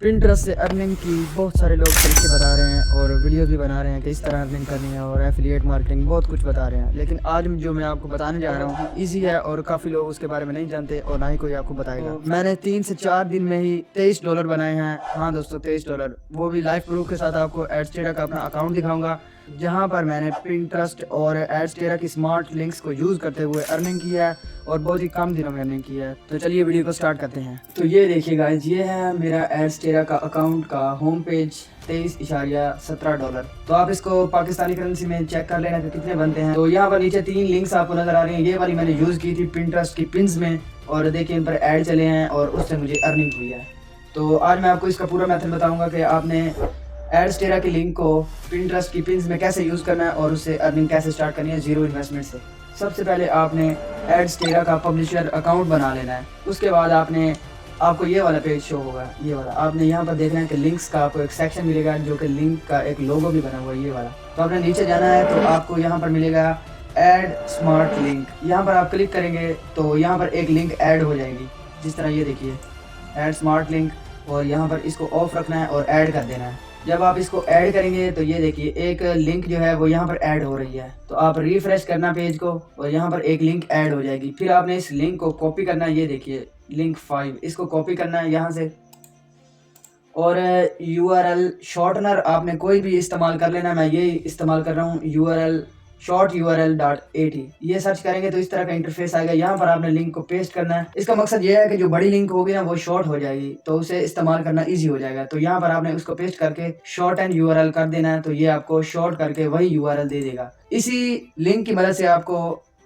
Pinterest से earning की बहुत सारे लोग तरीके बता रहे हैं और वीडियोस भी बना रहे हैं कि इस तरह अर्निंग करनी है और एफिलिएट मार्केटिंग बहुत कुछ बता रहे हैं। लेकिन आज जो मैं आपको बताने जा रहा हूँ इजी है और काफ़ी लोग उसके बारे में नहीं जानते और ना ही कोई आपको बताएगा। तो मैंने 3 से 4 दिन में ही $23 बनाए हैं। हाँ दोस्तों, $23, वो भी लाइव प्रूफ के साथ। आपको एडस्टेरा का अपना अकाउंट दिखाऊंगा जहाँ पर मैंने पिंटरेस्ट और एडस्टेरा की स्मार्ट लिंक्स को यूज़ करते हुए अर्निंग की है और बहुत ही कम दिनों में अर्निंग की है। तो चलिए वीडियो को स्टार्ट करते हैं। तो ये देखिए गाइस, ये है मेरा एडस्टेरा का अकाउंट का होम पेज, $23.17। तो आप इसको पाकिस्तानी करेंसी में चेक कर लेना कि कितने बनते हैं। तो यहाँ पर नीचे 3 लिंक्स आपको नजर आ रही हैं। ये वाली मैंने यूज़ की थी पिंटरेस्ट की पिन्स में और देखिए इन पर ऐड चले हैं और उससे मुझे अर्निंग हुई है। तो आज मैं आपको इसका पूरा मेथड बताऊंगा कि आपने एडस्टेरा की लिंक को पिंटरेस्ट की पिन्स में कैसे यूज़ करना है और उससे अर्निंग कैसे स्टार्ट करनी है जीरो इन्वेस्टमेंट से। सबसे पहले आपने एडस्टेरा का पब्लिशर अकाउंट बना लेना है। उसके बाद आपको ये वाला पेज शो होगा, ये वाला। आपने यहाँ पर देखना है कि लिंक्स का आपको एक सेक्शन मिलेगा जो कि लिंक का एक लोगो भी बना हुआ है, ये वाला। तो आपने नीचे जाना है तो आपको यहाँ पर मिलेगा ऐड स्मार्ट लिंक। यहाँ पर आप क्लिक करेंगे तो यहाँ पर एक लिंक ऐड हो जाएगी, जिस तरह ये देखिए ऐड स्मार्ट लिंक। और यहाँ पर इसको ऑफ रखना है और ऐड कर देना है। जब आप इसको ऐड करेंगे तो ये देखिए एक लिंक जो है वो यहाँ पर ऐड हो रही है। तो आप रिफ्रेश करना पेज को और यहाँ पर एक लिंक ऐड हो जाएगी। फिर आपने इस लिंक को कॉपी करना है, ये देखिए लिंक 5, इसको कॉपी करना है यहाँ से। और URL शॉर्टनर आपने कोई भी इस्तेमाल कर लेना। मैं ये इस्तेमाल कर रहा हूँ URL shorturl.at। ये सर्च करेंगे तो इस तरह का इंटरफेस आएगा। यहाँ पर आपने लिंक को पेस्ट करना है। इसका मकसद ये है कि जो बड़ी लिंक होगी ना वो शॉर्ट हो जाएगी तो उसे इस्तेमाल करना इजी हो जाएगा। तो यहाँ पर आपने उसको पेस्ट करके शॉर्ट एंड URL कर देना है। तो ये आपको शॉर्ट करके वही URL दे देगा। इसी लिंक की मदद से आपको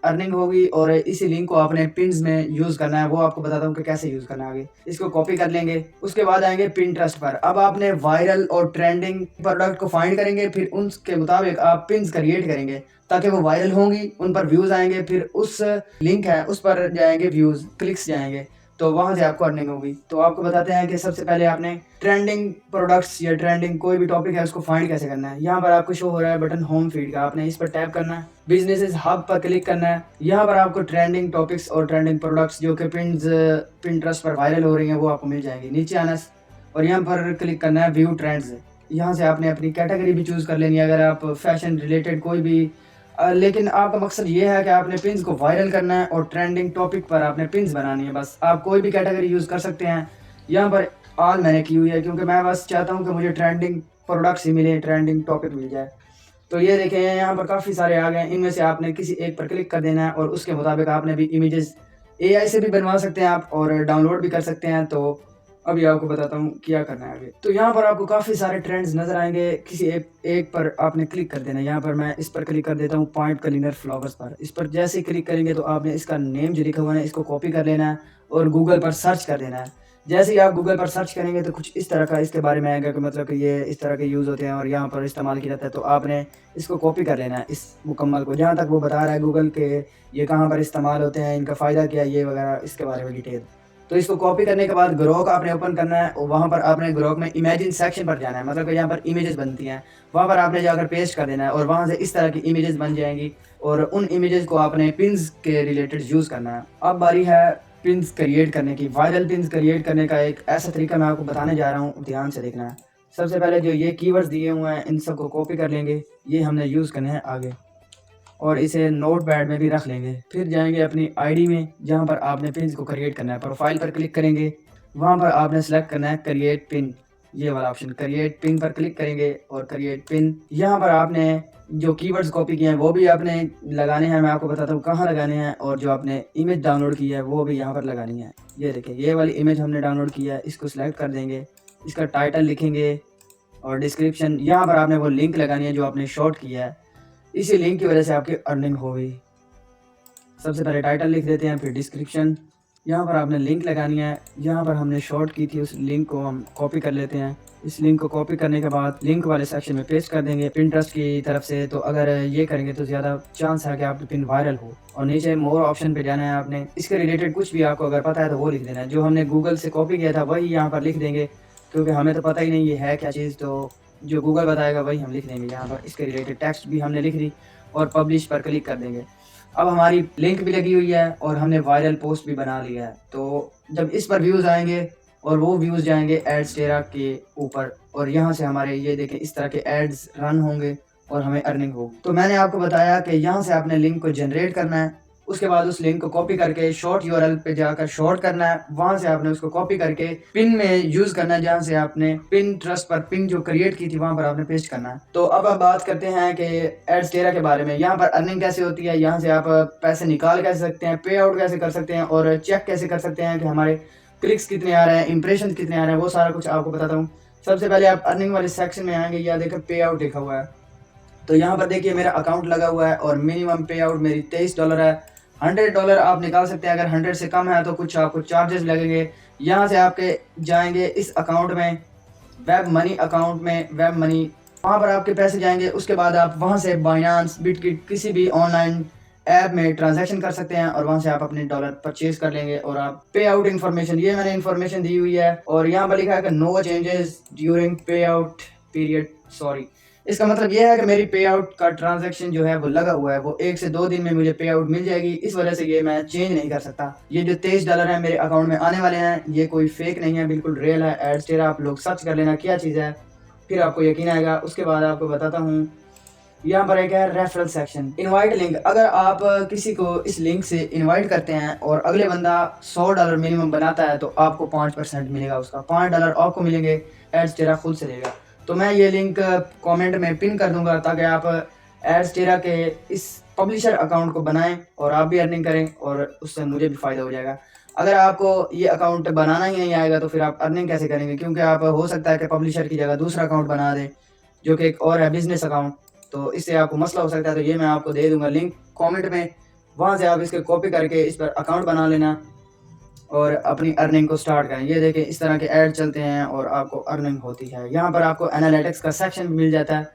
अर्निंग होगी और इसी लिंक को आपने पिन्स में यूज करना है। वो आपको बताता हूँ कि कैसे यूज करना है आगे। इसको कॉपी कर लेंगे, उसके बाद आएंगे पिंटरेस्ट पर। अब आपने वायरल और ट्रेंडिंग प्रोडक्ट को फाइंड करेंगे, फिर उनके मुताबिक आप पिन्स क्रिएट करेंगे ताकि वो वायरल होंगी, उन पर व्यूज आएंगे। फिर उस लिंक है उस पर जाएंगे व्यूज, क्लिक्स जाएंगे, तो वहां से आपको अर्निंग होगी। तो आपको बताते हैं कि सबसे पहले आपने ट्रेंडिंग प्रोडक्ट्स या ट्रेंडिंग कोई भी टॉपिक है उसको फाइंड कैसे करना है। यहाँ पर आपको शो हो रहा है बटन होम फीड का, आपने इस पर टैप करना है। बिजनेसेस हब पर क्लिक करना है। यहाँ पर आपको ट्रेंडिंग टॉपिक्स और ट्रेंडिंग प्रोडक्ट्स जो कि पिंटरेस्ट पर वायरल हो रही हैं वो आपको मिल जाएंगी। नीचे आना और यहाँ पर क्लिक करना है व्यू ट्रेंड्स। यहाँ से आपने अपनी कैटेगरी भी चूज कर लेनी है, अगर आप फैशन रिलेटेड कोई भी। लेकिन आपका मकसद ये है कि आपने पिन्स को वायरल करना है और ट्रेंडिंग टॉपिक पर आपने पिन्स बनानी है। बस आप कोई भी कैटेगरी यूज़ कर सकते हैं। यहाँ पर ऑल मैंने की हुई है क्योंकि मैं बस चाहता हूँ कि मुझे ट्रेंडिंग प्रोडक्ट्स ही मिले, ट्रेंडिंग टॉपिक मिल जाए। तो ये देखें यहाँ पर काफ़ी सारे आ गए। इनमें से आपने किसी एक पर क्लिक कर देना है और उसके मुताबिक आपने भी इमेजेस AI से भी बनवा सकते हैं आप और डाउनलोड भी कर सकते हैं। तो अभी आपको बताता हूँ क्या करना है आगे। तो यहाँ पर आपको काफ़ी सारे ट्रेंड्स नजर आएंगे। किसी एक पर आपने क्लिक कर देना है। यहाँ पर मैं इस पर क्लिक कर देता हूँ, पॉइंट क्लीनर फ्लावर्स पर। इस पर जैसे ही क्लिक करेंगे तो आपने इसका नेम जो लिखा हुआ है इसको कॉपी कर लेना है और गूगल पर सर्च कर देना है। जैसे ही आप गूगल पर सर्च करेंगे तो कुछ इस तरह का इसके बारे में आएगा कि मतलब कि ये इस तरह के यूज़ होते हैं और यहाँ पर इस्तेमाल किया जाता है। तो आपने इसको कॉपी कर लेना है, इस मुकम्मल को, जहाँ तक वो बता रहा है गूगल के ये कहाँ पर इस्तेमाल होते हैं, इनका फ़ायदा क्या है, ये वगैरह इसके बारे में डिटेल। तो इसको कॉपी करने के बाद ग्रोक आपने ओपन करना है और वहाँ पर आपने ग्रोक में इमेजिन सेक्शन पर जाना है। मतलब कि यहाँ पर इमेजेस बनती हैं, वहाँ पर आपने जाकर पेस्ट कर देना है और वहाँ से इस तरह की इमेजेस बन जाएंगी और उन इमेजेस को आपने पिन्स के रिलेटेड यूज़ करना है। अब बारी है पिन्स क्रिएट करने की। वायरल पिन्स क्रिएट करने का एक ऐसा तरीका मैं आपको बताने जा रहा हूँ, ध्यान से देखना है। सबसे पहले जो ये कीवर्ड्स दिए हुए हैं इन सबको कॉपी कर लेंगे, ये हमने यूज़ करने हैं आगे, और इसे नोट पैड में भी रख लेंगे। फिर जाएंगे अपनी आईडी में जहाँ पर आपने पिन्स को क्रिएट करना है। प्रोफाइल पर क्लिक करेंगे, वहाँ पर आपने सेलेक्ट करना है क्रिएट पिन, ये वाला ऑप्शन। क्रिएट पिन पर क्लिक करेंगे और क्रिएट पिन, यहाँ पर आपने जो कीवर्ड्स कॉपी किए हैं वो भी आपने लगाने हैं। मैं आपको बताता हूँ कहाँ लगाने हैं। और जो आपने इमेज डाउनलोड की है वो भी यहाँ पर लगानी है। ये देखिए ये वाली इमेज हमने डाउनलोड किया है, इसको सिलेक्ट कर देंगे, इसका टाइटल लिखेंगे और डिस्क्रिप्शन। यहाँ पर आपने वो लिंक लगानी है जो आपने शॉर्ट किया है, इसी लिंक की वजह से आपकी अर्निंग होगी। सबसे पहले टाइटल लिख देते हैं, फिर डिस्क्रिप्शन। यहाँ पर आपने लिंक लगानी है, यहाँ पर हमने शॉर्ट की थी उस लिंक को हम कॉपी कर लेते हैं। इस लिंक को कॉपी करने के बाद लिंक वाले सेक्शन में पेस्ट कर देंगे पिंटरेस्ट की तरफ से। तो अगर ये करेंगे तो ज़्यादा चांस है कि आपकी पिन वायरल हो। और नीचे मोर ऑप्शन पे जाना है आपने, इसके रिलेटेड कुछ भी आपको अगर पता है तो वो लिख देना है। जो हमने गूगल से कॉपी किया था वही यहाँ पर लिख देंगे क्योंकि हमें तो पता ही नहीं ये है क्या चीज़, तो जो गूगल बताएगा वही हम लिख देंगे यहाँ पर। इसके रिलेटेड टेक्स्ट भी हमने लिख दी और पब्लिश पर क्लिक कर देंगे। अब हमारी लिंक भी लगी हुई है और हमने वायरल पोस्ट भी बना लिया है। तो जब इस पर व्यूज़ आएंगे और वो व्यूज़ जाएंगे एड्स टेरा के ऊपर, और यहाँ से हमारे ये देखें इस तरह के एड्स रन होंगे और हमें अर्निंग होगी। तो मैंने आपको बताया कि यहाँ से आपने लिंक को जनरेट करना है, उसके बाद उस लिंक को कॉपी करके शॉर्ट यूआरएल पे जाकर शॉर्ट करना है, वहां से आपने उसको कॉपी करके पिन में यूज करना है, जहां से आपने पिन ट्रस्ट पर पिन जो क्रिएट की थी वहां पर आपने पेस्ट करना है। तो अब आप बात करते हैं कि एड्स टेरा के बारे में। यहाँ पर अर्निंग कैसे होती है, यहाँ से आप पैसे निकाल कैसे सकते हैं, पे आउट कैसे कर सकते हैं और चेक कैसे कर सकते हैं कि हमारे क्लिक्स कितने आ रहे हैं, इंप्रेशन कितने आ रहे हैं, वो सारा कुछ आपको बताता हूँ। सबसे पहले आप अर्निंग वाले सेक्शन में आएंगे, या देखकर पे आउट लिखा हुआ है। तो यहाँ पर देखिए मेरा अकाउंट लगा हुआ है और मिनिमम पे आउट मेरी $23 है। $100 आप निकाल सकते हैं, अगर 100 से कम है तो कुछ आपको चार्जेस लगेंगे। यहाँ से आपके जाएंगे इस अकाउंट में, वेब मनी अकाउंट में, वेब मनी, वहाँ पर आपके पैसे जाएंगे। उसके बाद आप वहाँ से बाइनांस, बिटकिट, किसी भी ऑनलाइन ऐप में ट्रांजैक्शन कर सकते हैं और वहाँ से आप अपने डॉलर परचेज कर लेंगे। और आप पे आउट इन्फॉर्मेशन, ये मैंने इन्फॉर्मेशन दी हुई है और यहाँ पर लिखा है कि नो चेंजेस ड्यूरिंग पे आउट पीरियड, सॉरी। इसका मतलब ये है कि मेरी पे आउट का ट्रांजैक्शन जो है वो लगा हुआ है, वो 1 से 2 दिन में मुझे पे आउट मिल जाएगी, इस वजह से ये मैं चेंज नहीं कर सकता। ये जो $23 है मेरे अकाउंट में आने वाले हैं, ये कोई फेक नहीं है, बिल्कुल रियल है। एड्स टेरा आप लोग सर्च कर लेना क्या चीज़ है, फिर आपको यकीन आएगा। उसके बाद आपको बताता हूँ, यहाँ पर एक है रेफरल सेक्शन, इनवाइट लिंक। अगर आप किसी को इस लिंक से इनवाइट करते हैं और अगले बंदा $100 मिनिमम बनाता है तो आपको 5% मिलेगा, उसका $5 आपको मिलेंगे, एड्स टेरा खुद से देगा। तो मैं ये लिंक कमेंट में पिन कर दूंगा ताकि आप एड्स टेरा के इस पब्लिशर अकाउंट को बनाएं और आप भी अर्निंग करें और उससे मुझे भी फ़ायदा हो जाएगा। अगर आपको ये अकाउंट बनाना ही नहीं आएगा तो फिर आप अर्निंग कैसे करेंगे, क्योंकि आप हो सकता है कि पब्लिशर की जगह दूसरा अकाउंट बना दें जो कि एक और है बिजनेस अकाउंट, तो इससे आपको मसला हो सकता है। तो ये मैं आपको दे दूंगा लिंक कमेंट में, वहाँ से आप इसके कॉपी करके इस पर अकाउंट बना लेना और अपनी अर्निंग को स्टार्ट करें। ये देखें इस तरह के ऐड चलते हैं और आपको अर्निंग होती है। यहाँ पर आपको एनालिटिक्स का सेक्शन मिल जाता है।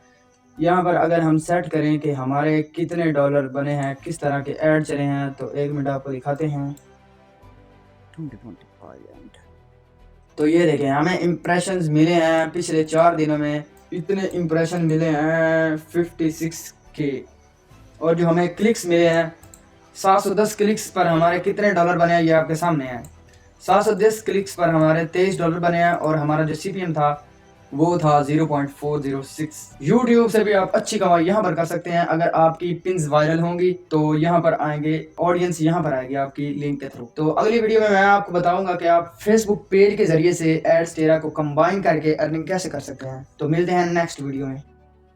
यहाँ पर अगर हम सेट करें कि हमारे कितने डॉलर बने हैं, किस तरह के ऐड चले हैं, तो 1 मिनट आपको दिखाते हैं। तो ये देखें हमें इम्प्रेशंस मिले हैं पिछले 4 दिनों में, इतने इम्प्रेशन मिले हैं 56K, और जो हमें क्लिक्स मिले हैं 710 क्लिक्स पर हमारे कितने डॉलर बने हैं ये आपके सामने हैं। 710 क्लिक्स पर हमारे $23 बने हैं और हमारा जो CPM था वो था 0.406। YouTube से भी आप अच्छी कमाई यहाँ पर कर सकते हैं। अगर आपकी पिन्स वायरल होंगी तो यहाँ पर आएंगे, ऑडियंस यहाँ पर आएगी आपकी लिंक के थ्रू। तो अगली वीडियो में मैं आपको बताऊंगा कि आप Facebook पेज के जरिए से एड्स टेरा को कंबाइन करके अर्निंग कैसे कर सकते हैं। तो मिलते हैं नेक्स्ट वीडियो में।